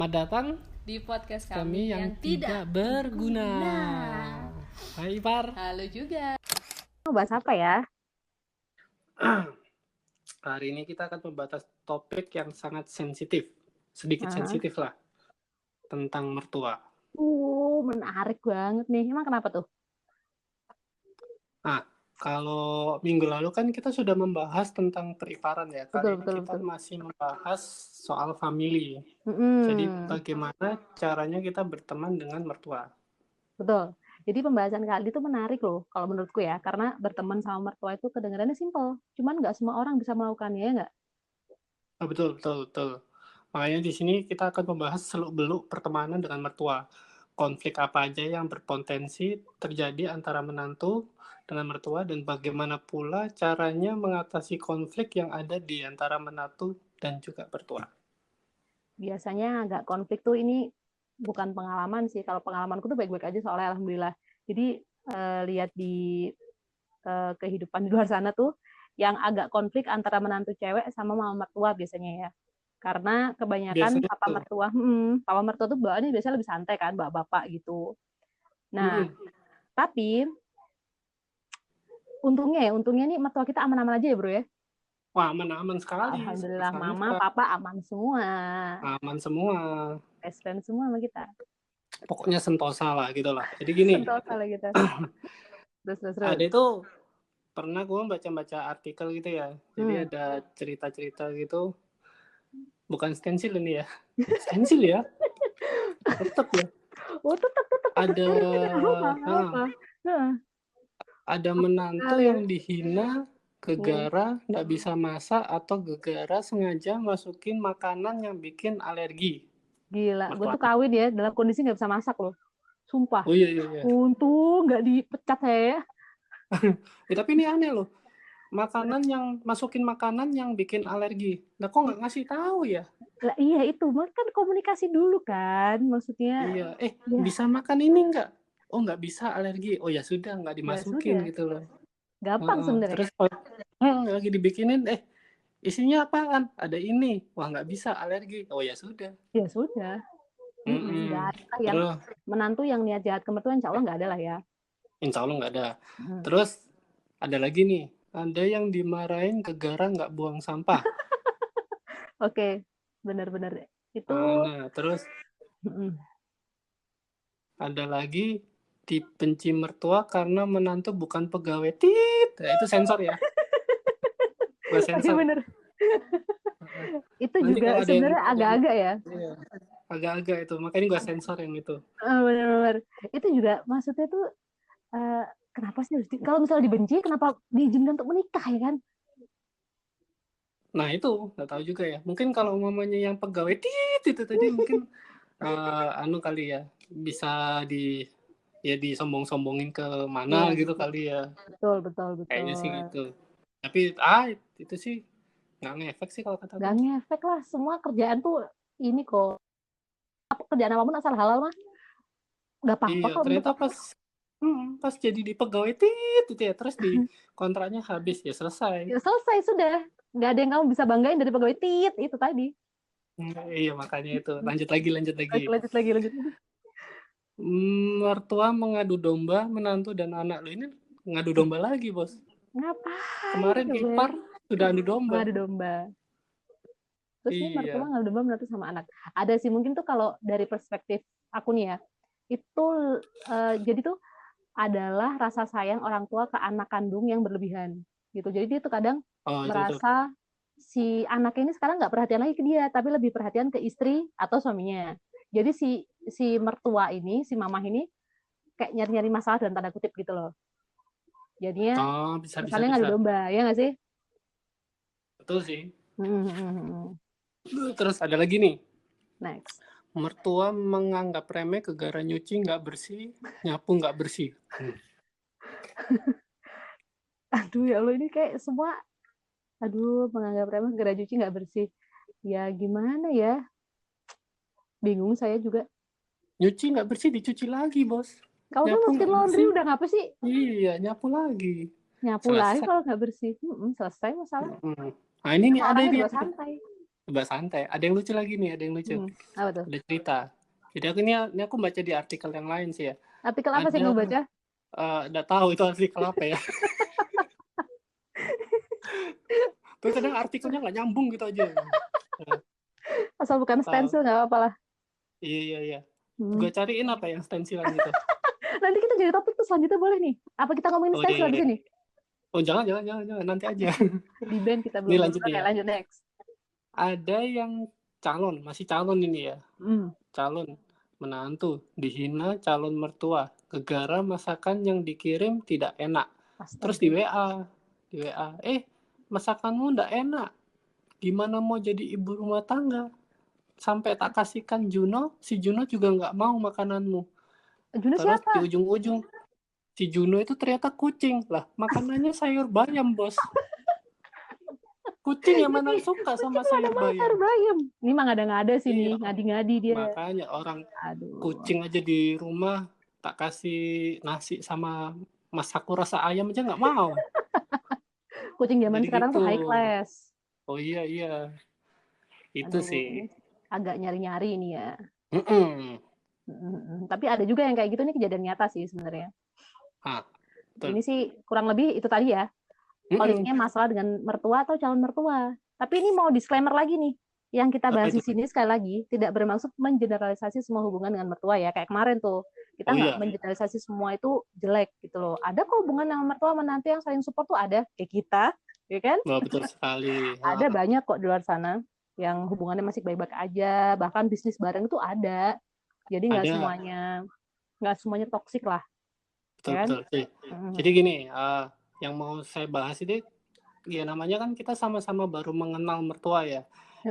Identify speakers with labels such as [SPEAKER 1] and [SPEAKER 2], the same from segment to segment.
[SPEAKER 1] Selamat datang
[SPEAKER 2] di podcast
[SPEAKER 1] kami yang tidak berguna. Hai Par.
[SPEAKER 2] Halo juga.
[SPEAKER 3] Mau bahas apa ya?
[SPEAKER 1] Hari ini kita akan membahas topik yang sangat sensitif, sedikit sensitif lah, tentang mertua.
[SPEAKER 3] Menarik banget nih. Emang kenapa tuh?
[SPEAKER 1] Nah, kalau minggu lalu kan kita sudah membahas tentang periparan ya. Kali ini kita masih membahas soal family. Jadi bagaimana caranya kita berteman dengan mertua.
[SPEAKER 3] Betul. Jadi pembahasan kali itu menarik loh, kalau menurutku ya. Karena berteman sama mertua itu kedengarannya simpel. Cuman nggak semua orang bisa melakukannya, ya nggak?
[SPEAKER 1] Oh, betul. Makanya di sini kita akan membahas seluk-beluk pertemanan dengan mertua. Konflik apa aja yang berpotensi terjadi antara menantu dengan mertua dan bagaimana pula caranya mengatasi konflik yang ada di antara menantu dan juga mertua.
[SPEAKER 3] Biasanya agak konflik tuh ini bukan pengalaman sih. Kalau pengalamanku tuh baik-baik aja soalnya alhamdulillah. Jadi lihat di kehidupan di luar sana tuh yang agak konflik antara menantu cewek sama mama mertua biasanya ya. Karena kebanyakan papa mertua tuh bawaannya biasanya lebih santai kan, bapak gitu. Nah, tapi untungnya nih mertua kita aman-aman aja ya bro ya.
[SPEAKER 1] Wah, aman-aman sekali.
[SPEAKER 3] Alhamdulillah, mama, papa aman semua.
[SPEAKER 1] Aman semua.
[SPEAKER 3] Best friend semua sama kita.
[SPEAKER 1] Pokoknya sentosa lah gitu lah. Jadi gini.
[SPEAKER 3] Sentosa lah kita. Terus.
[SPEAKER 1] Ada itu pernah gue baca artikel gitu ya. Jadi ada cerita-cerita gitu. Bukan stensil ini ya. Stensil ya. Tetap ya.
[SPEAKER 3] Oh, tetap.
[SPEAKER 1] Ada
[SPEAKER 3] apa?
[SPEAKER 1] Ada menantu yang dihina gegara nggak bisa masak atau gegara sengaja masukin makanan yang bikin alergi.
[SPEAKER 3] Gila, gue tuh kawin ya dalam kondisi nggak bisa masak loh. Sumpah.
[SPEAKER 1] Oh iya.
[SPEAKER 3] Untung nggak dipecat saya.
[SPEAKER 1] Ya, tapi ini aneh loh. Masukin makanan yang bikin alergi. Nah, kok nggak ngasih tahu ya?
[SPEAKER 3] Lah iya itu, kan komunikasi dulu kan, maksudnya.
[SPEAKER 1] Iya, bisa makan ini nggak? Oh nggak bisa alergi. Oh ya sudah nggak dimasukin gitu loh.
[SPEAKER 3] Gampang sebenarnya.
[SPEAKER 1] Terus lagi dibikinin, isinya apaan? Ada ini. Wah nggak bisa alergi. Oh ya sudah.
[SPEAKER 3] Ya sudah. Nggak ada yang menantu yang niat jahat ke mertua, insya Allah nggak ada lah ya.
[SPEAKER 1] Insya Allah nggak ada. Terus ada lagi nih. Ada yang dimarahin gegara nggak buang sampah.
[SPEAKER 3] Oke, benar-benar itu.
[SPEAKER 1] Nah, terus ada lagi dibenci mertua karena menantu bukan pegawai. Nah, itu sensor ya. Gua sensor.
[SPEAKER 3] Bener. Itu juga sebenarnya agak-agak ya.
[SPEAKER 1] Iya, agak-agak itu. Makanya gue sensor yang itu.
[SPEAKER 3] Benar-benar. Itu juga maksudnya tuh kenapa sih kalau misalnya dibenci kenapa diizinkan untuk menikah ya kan?
[SPEAKER 1] Nah itu nggak tahu juga ya. Mungkin kalau umumnya yang pegawai itu tadi mungkin kali ya bisa disombong-sombongin ke mana gitu kali ya.
[SPEAKER 3] Betul.
[SPEAKER 1] Kayaknya sih gitu. Tapi itu sih nggak ngefek sih kalau kata gue.
[SPEAKER 3] Nggak ngefek lah. Semua kerjaan tuh ini kok. Kerjaan apapun asal halal mah nggak apa-apa kok.
[SPEAKER 1] Ternyata pas jadi di pegawai itu ya, terus di kontraknya habis ya selesai.
[SPEAKER 3] Ya selesai sudah. Nggak ada yang kamu bisa banggain dari pegawai itu tadi.
[SPEAKER 1] Iya makanya itu. Lanjut lagi.
[SPEAKER 3] Lanjut.
[SPEAKER 1] Mertua mengadu domba menantu dan anak. Lo ini ngadu domba lagi bos.
[SPEAKER 3] Ngapain?
[SPEAKER 1] Kemarin ipar sudah adu domba. Terus ini mertua ngadu domba menantu sama anak. Ada sih mungkin tuh kalau dari perspektif aku nih ya, itu jadi tuh adalah rasa sayang orang tua ke anak kandung yang berlebihan gitu. Jadi dia tuh kadang merasa si anaknya ini sekarang nggak perhatian lagi ke dia, tapi lebih perhatian ke istri atau suaminya. Jadi si mertua ini, si mamah ini kayak nyari-nyari masalah dalam tanda kutip gitu loh. Jadinya misalnya ngadu domba, ya nggak sih? Betul sih. Terus ada lagi nih.
[SPEAKER 3] Next.
[SPEAKER 1] Mertua menganggap remeh gegara nyuci nggak bersih, nyapu nggak bersih.
[SPEAKER 3] Aduh ya Allah, ini kayak semua menganggap remeh gegara nyuci nggak bersih. Ya gimana ya? Bingung saya juga.
[SPEAKER 1] Nyuci nggak bersih dicuci lagi bos.
[SPEAKER 3] Kalau tuh mesin laundry udah ngapa sih?
[SPEAKER 1] Iya, nyapu lagi.
[SPEAKER 3] Nyapu lagi kalau nggak bersih. Selesai masalah.
[SPEAKER 1] Nah ini nih ada dia.
[SPEAKER 3] Santai.
[SPEAKER 2] Coba santai. Ada yang lucu lagi nih, ada yang lucu.
[SPEAKER 1] Apa tuh?
[SPEAKER 2] Ada cerita. Jadi aku baca di artikel yang lain sih ya.
[SPEAKER 1] Artikel apa sih yang lu baca?
[SPEAKER 2] Nggak tahu itu artikel apa ya. Tuh kadang artikelnya nggak nyambung gitu aja.
[SPEAKER 1] Asal bukan stensil nggak apa-apa lah.
[SPEAKER 2] Iya. Gue cariin apa yang stensilan gitu.
[SPEAKER 1] Nanti kita jadi topik tuh selanjutnya boleh nih. Apa kita ngomongin stensil di sini?
[SPEAKER 2] Oh jangan, nanti aja.
[SPEAKER 1] Di band kita belum.
[SPEAKER 2] Ini lanjut ya.
[SPEAKER 1] Lanjut next.
[SPEAKER 2] Ada yang masih calon ini ya. Calon menantu dihina calon mertua gegara masakan yang dikirim tidak enak. Terus di WA, masakanmu nggak enak, gimana mau jadi ibu rumah tangga, sampai tak kasihkan Juno, si Juno juga nggak mau makananmu.
[SPEAKER 1] Juno
[SPEAKER 2] terus
[SPEAKER 1] siapa?
[SPEAKER 2] Di ujung-ujung si Juno itu ternyata kucing lah, makanannya sayur bayam bos. Kucing yang mana suka sama sayur bayam.
[SPEAKER 1] Ini mah ngada-ngada sih nih, ngadi-ngadi dia.
[SPEAKER 2] Makanya orang kucing aja di rumah tak kasih nasi sama masaku rasa ayam aja nggak mau.
[SPEAKER 1] Kucing zaman
[SPEAKER 2] jadi
[SPEAKER 1] sekarang
[SPEAKER 2] gitu.
[SPEAKER 1] Tuh high class.
[SPEAKER 2] Oh iya. Itu sih.
[SPEAKER 1] Agak nyari-nyari ini ya.
[SPEAKER 2] Mm-mm.
[SPEAKER 1] Tapi ada juga yang kayak gitu nih, kejadian nyata sih sebenarnya.
[SPEAKER 2] Betul.
[SPEAKER 1] Ini sih kurang lebih itu tadi ya. Konfliknya masalah dengan mertua atau calon mertua. Tapi ini mau disclaimer lagi nih. Yang kita bahas di sini sekali lagi tidak bermaksud mengeneralisasi semua hubungan dengan mertua ya. Kayak kemarin tuh kita nggak mengeneralisasi semua itu jelek gitu loh. Ada kok hubungan dengan mertua menantu yang saling support tuh ada, kayak kita, ya kan?
[SPEAKER 2] Betul sekali.
[SPEAKER 1] Ada banyak kok di luar sana yang hubungannya masih baik-baik aja, bahkan bisnis bareng itu ada. Jadi nggak semuanya toksik lah.
[SPEAKER 2] Betul. Jadi gini, yang mau saya bahas ini, ya namanya kan kita sama-sama baru mengenal mertua ya.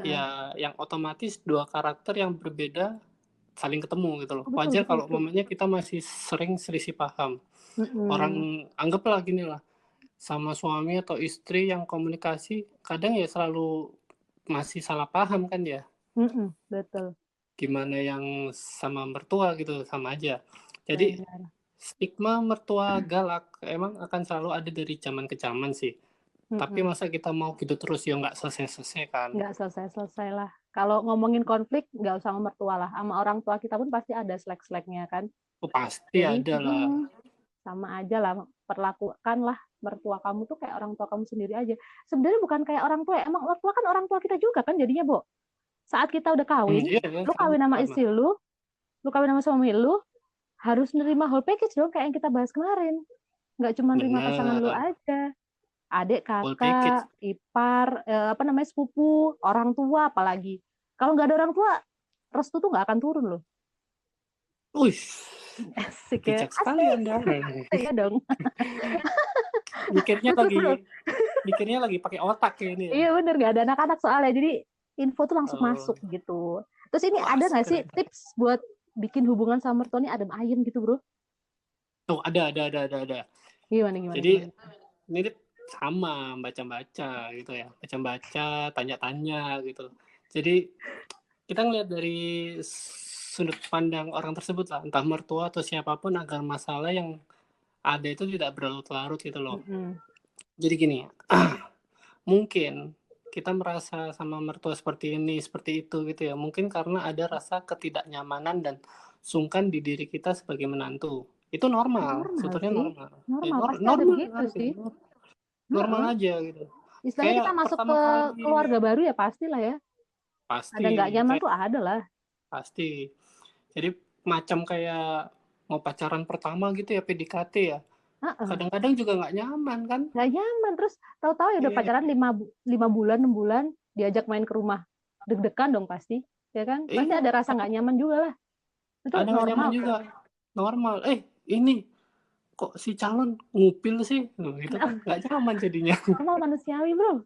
[SPEAKER 2] Ya, yang otomatis dua karakter yang berbeda saling ketemu gitu loh. Wajar kalau momennya kita masih sering selisih paham. Orang anggaplah gini lah, sama suami atau istri yang komunikasi kadang ya selalu masih salah paham kan ya.
[SPEAKER 1] Betul.
[SPEAKER 2] Gimana yang sama mertua gitu, sama aja. Jadi stigma mertua galak emang akan selalu ada dari zaman ke zaman sih. Tapi masa kita mau gitu terus ya nggak selesai kan?
[SPEAKER 1] Nggak selesai lah. Kalau ngomongin konflik nggak usah sama mertua lah, sama orang tua kita pun pasti ada slack-slacknya kan.
[SPEAKER 2] Pasti ada lah.
[SPEAKER 1] Sama aja lah, perlakukanlah mertua kamu tuh kayak orang tua kamu sendiri aja. Sebenarnya bukan kayak orang tua, emang mertua kan orang tua kita juga kan jadinya, Bo. Saat kita udah kawin, lu kawin sama istri lu kawin sama suami lu, harus nerima whole package dong kayak yang kita bahas kemarin. Nggak cuma nerima pasangan lu aja. Adik, kakak, ipar, sepupu, orang tua apalagi. Kalau nggak ada orang tua, restu tuh nggak akan turun loh.
[SPEAKER 2] Asik ya. Bijak sekali Anda.
[SPEAKER 1] Iya dong.
[SPEAKER 2] Mikirnya lagi pakai otak kayak ini.
[SPEAKER 1] Iya bener, nggak ada anak-anak soalnya. Jadi info tuh langsung masuk gitu. Terus ini ada nggak sih tips buat bikin hubungan sama mertua ini adem ayem gitu, Bro?
[SPEAKER 2] Tuh ada.
[SPEAKER 1] Gimana?
[SPEAKER 2] Jadi ini sama baca-baca gitu ya. Baca-baca, tanya-tanya gitu. Jadi kita ngelihat dari sudut pandang orang tersebut lah, entah mertua atau siapapun, agar masalah yang ada itu tidak berlarut-larut gitu loh. Jadi gini, mungkin kita merasa sama mertua seperti ini, seperti itu gitu ya. Mungkin karena ada rasa ketidaknyamanan dan sungkan di diri kita sebagai menantu. Itu normal sebetulnya normal. Normal aja gitu.
[SPEAKER 1] Istilahnya kita masuk ke keluarga baru ya pastilah ya.
[SPEAKER 2] Pasti.
[SPEAKER 1] Ada nggak nyaman tuh ada lah.
[SPEAKER 2] Pasti. Jadi macam kayak mau pacaran pertama gitu ya, PDKT ya. Kadang-kadang juga nggak nyaman kan?
[SPEAKER 1] Nggak nyaman, terus tahu-tahu ya udah pacaran 5 bulan, 6 bulan, diajak main ke rumah, deg-degan dong pasti, ya kan? Pasti ada rasa nggak nyaman juga lah. Itu
[SPEAKER 2] ada nggak nyaman juga, normal. Ini kok si calon ngupil sih, itu kan nggak nyaman jadinya.
[SPEAKER 1] Normal manusiawi bro.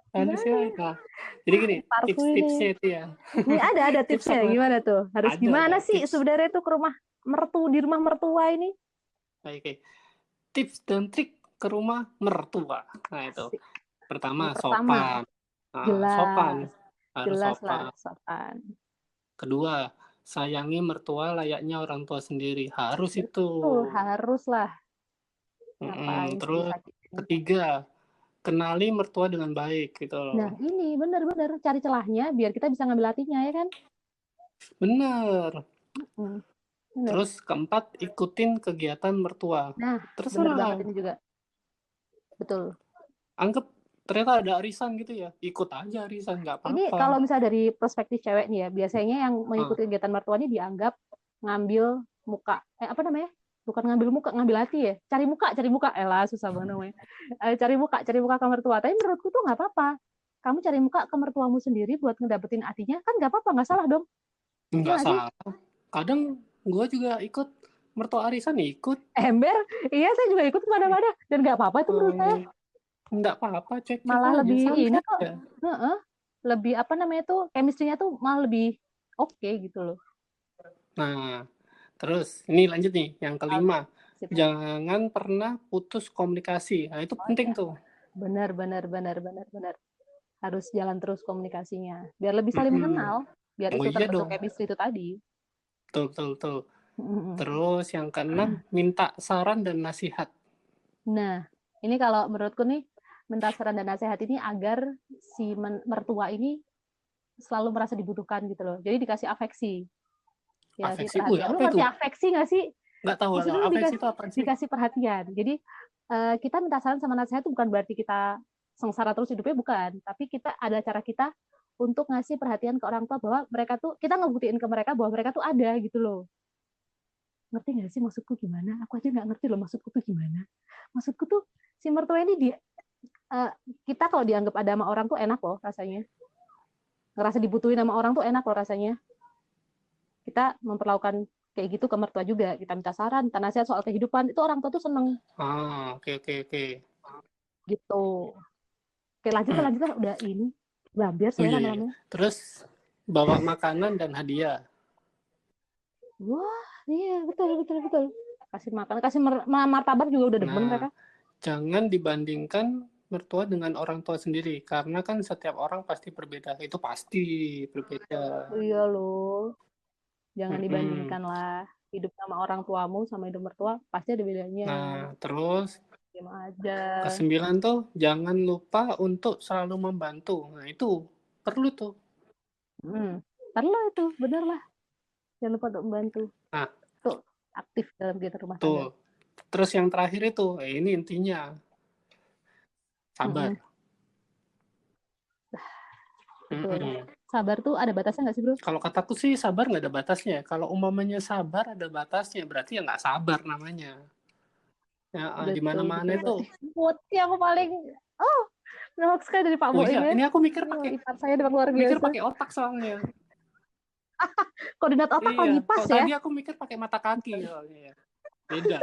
[SPEAKER 2] Manusiawi. Nah, jadi gini, tips-tipsnya itu ya.
[SPEAKER 1] Ini ada tipsnya, gimana tuh? Harus gimana sih sebenarnya tuh ke rumah di rumah mertua ini?
[SPEAKER 2] Oke. Tips dan trik ke rumah mertua. Nah itu. Pertama, sopan. Harus sopan. Kedua, sayangi mertua layaknya orang tua sendiri. Harus itu.
[SPEAKER 1] Harus lah.
[SPEAKER 2] Terus ketiga, kenali mertua dengan baik gitu loh.
[SPEAKER 1] Nah, ini benar-benar cari celahnya biar kita bisa ngambil hatinya ya kan?
[SPEAKER 2] Bener.
[SPEAKER 1] Bener.
[SPEAKER 2] Terus keempat, ikutin kegiatan mertua.
[SPEAKER 1] Nah, bener
[SPEAKER 2] Terserah.
[SPEAKER 1] banget ini juga. Betul.
[SPEAKER 2] Anggap ternyata ada arisan gitu ya, ikut aja arisan, nggak apa-apa.
[SPEAKER 1] Ini kalau misalnya dari perspektif cewek nih ya, biasanya yang mengikuti kegiatan mertua ini dianggap ngambil muka, apa namanya? Bukan ngambil muka, ngambil hati ya. Cari muka. Elah, susah banget namanya. Cari muka ke mertua. Tapi menurutku tuh nggak apa-apa. Kamu cari muka ke mertuamu sendiri buat ngedapetin hatinya, kan nggak apa-apa, nggak salah dong.
[SPEAKER 2] Nggak salah. Kadang gue juga ikut mertua arisan, ikut.
[SPEAKER 1] Ember, iya saya juga ikut kemana-mana. Dan nggak apa-apa itu menurut saya.
[SPEAKER 2] Nggak apa-apa, cek
[SPEAKER 1] malah
[SPEAKER 2] aja,
[SPEAKER 1] lebih ini kok.
[SPEAKER 2] ya.
[SPEAKER 1] Lebih apa namanya tuh, chemistry-nya tuh malah lebih oke gitu loh.
[SPEAKER 2] Nah, terus ini lanjut nih, yang kelima. Jangan pernah putus komunikasi. Nah, itu penting tuh.
[SPEAKER 1] Benar. Harus jalan terus komunikasinya. Biar lebih saling mengenal. Biar itu terbentuk chemistry itu tadi.
[SPEAKER 2] Betul. Terus yang keenam, minta saran dan nasihat.
[SPEAKER 1] Nah, ini kalau menurutku nih, minta saran dan nasihat ini agar si mertua ini selalu merasa dibutuhkan gitu loh. Jadi dikasih afeksi. Ya,
[SPEAKER 2] afeksi?
[SPEAKER 1] Lu ngerti afeksi nggak sih?
[SPEAKER 2] Nggak tahu. Afeksi itu apa sih?
[SPEAKER 1] Dikasih perhatian. Jadi kita minta saran sama nasihat itu bukan berarti kita sengsara terus hidupnya, bukan. Tapi kita ada cara kita untuk ngasih perhatian ke orang tua bahwa mereka tuh, kita ngebuktiin ke mereka bahwa mereka tuh ada gitu loh. Ngerti nggak sih maksudku gimana? Aku aja nggak ngerti loh maksudku tuh gimana. Maksudku tuh si mertua ini kita kalau dianggap ada sama orang tuh enak loh rasanya. Ngerasa dibutuhin sama orang tuh enak loh rasanya. Kita memperlakukan kayak gitu ke mertua juga. Kita minta saran, minta nasihat soal kehidupan. Itu orang tua tuh seneng.
[SPEAKER 2] Oke.
[SPEAKER 1] Gitu. Oke, lanjutlah. Udah ini. Biar saya lama-lama.
[SPEAKER 2] Terus bawa makanan dan hadiah.
[SPEAKER 1] Wah, iya betul. Kasih makan, kasih martabak juga udah demen mereka.
[SPEAKER 2] Jangan dibandingkan mertua dengan orang tua sendiri, karena kan setiap orang pasti berbeda. Itu pasti berbeda.
[SPEAKER 1] Iya loh. Jangan dibandingkan lah. Hidup sama orang tuamu sama hidup mertua pasti ada bedanya.
[SPEAKER 2] Nah, terus
[SPEAKER 1] aja.
[SPEAKER 2] Kesembilan tuh, jangan lupa untuk selalu membantu. Nah, itu perlu tuh.
[SPEAKER 1] Perlu itu, bener lah. Jangan lupa untuk membantu.
[SPEAKER 2] Nah,
[SPEAKER 1] tuh aktif dalam kegiatan rumah tangga.
[SPEAKER 2] Tuh. Terus yang terakhir itu, ini intinya. Sabar.
[SPEAKER 1] Sabar tuh ada batasnya nggak sih, bro?
[SPEAKER 2] Kalau kataku sih sabar nggak ada batasnya. Kalau umpamanya sabar ada batasnya, berarti ya nggak sabar namanya. Ya, di mana-mana itu.
[SPEAKER 1] Yang aku paling menolak sekali dari Pak Bo ini.
[SPEAKER 2] Ini aku mikir pakai
[SPEAKER 1] saya dengan luar biasa.
[SPEAKER 2] Mikir pakai otak soalnya.
[SPEAKER 1] Koordinat otak lagi pas ya.
[SPEAKER 2] Tadi aku mikir pakai mata kaki soalnya. Beda.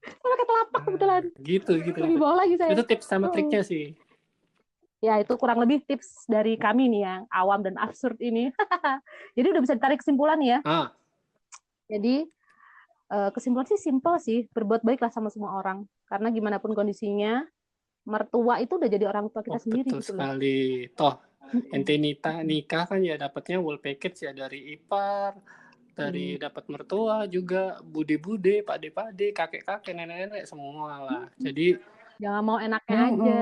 [SPEAKER 1] Saya pakai telapak kebetulan.
[SPEAKER 2] Gitu.
[SPEAKER 1] Lebih bawah lagi saya.
[SPEAKER 2] Itu tips sama triknya sih.
[SPEAKER 1] Ya, itu kurang lebih tips dari kami nih yang awam dan absurd ini. Jadi udah bisa ditarik kesimpulan ya. Jadi kesimpulan sih simpel sih, berbuat baiklah sama semua orang. Karena gimana pun kondisinya, mertua itu udah jadi orang tua kita sendiri.
[SPEAKER 2] Betul sekali. Toh, ente nikah kan ya dapatnya full package ya, dari ipar, dari dapat mertua juga, bude-bude, pade-pade, kakek-kakek, nenek-nenek, semua lah. Jadi
[SPEAKER 1] jangan mau enaknya aja.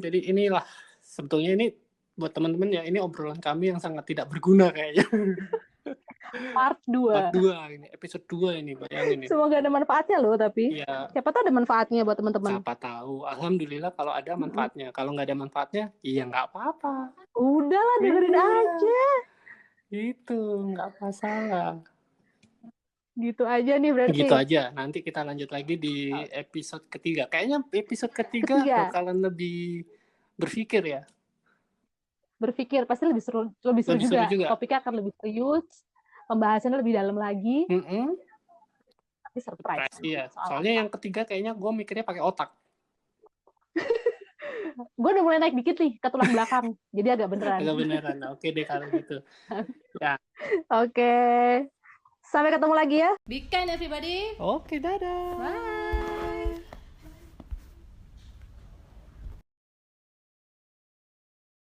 [SPEAKER 2] Jadi inilah, sebetulnya ini buat teman-teman ya, ini obrolan kami yang sangat tidak berguna kayaknya. Part 2 ini, episode 2 ini, bayangin.
[SPEAKER 1] Semoga ada manfaatnya loh, tapi siapa tahu ada manfaatnya buat teman-teman.
[SPEAKER 2] Siapa tahu, alhamdulillah kalau ada manfaatnya. Kalau nggak ada manfaatnya, iya nggak apa-apa.
[SPEAKER 1] Udahlah, dengerin aja.
[SPEAKER 2] Itu nggak masalah.
[SPEAKER 1] Gitu aja nih berarti.
[SPEAKER 2] Gitu aja, nanti kita lanjut lagi di episode ketiga. Kayaknya episode ketiga bakalan lebih berpikir ya. Berpikir,
[SPEAKER 1] pasti lebih seru juga. Topiknya akan lebih serius. Pembahasannya lebih dalam lagi. Tapi surprise.
[SPEAKER 2] Iya. Soalnya yang ketiga kayaknya gue mikirnya pakai otak.
[SPEAKER 1] Gue udah mulai naik dikit nih ke tulang belakang. Jadi agak beneran.
[SPEAKER 2] Oke deh kalau gitu. Ya.
[SPEAKER 1] Oke. Sampai ketemu lagi ya.
[SPEAKER 3] Be kind everybody.
[SPEAKER 2] Oke, dadah.
[SPEAKER 1] Bye.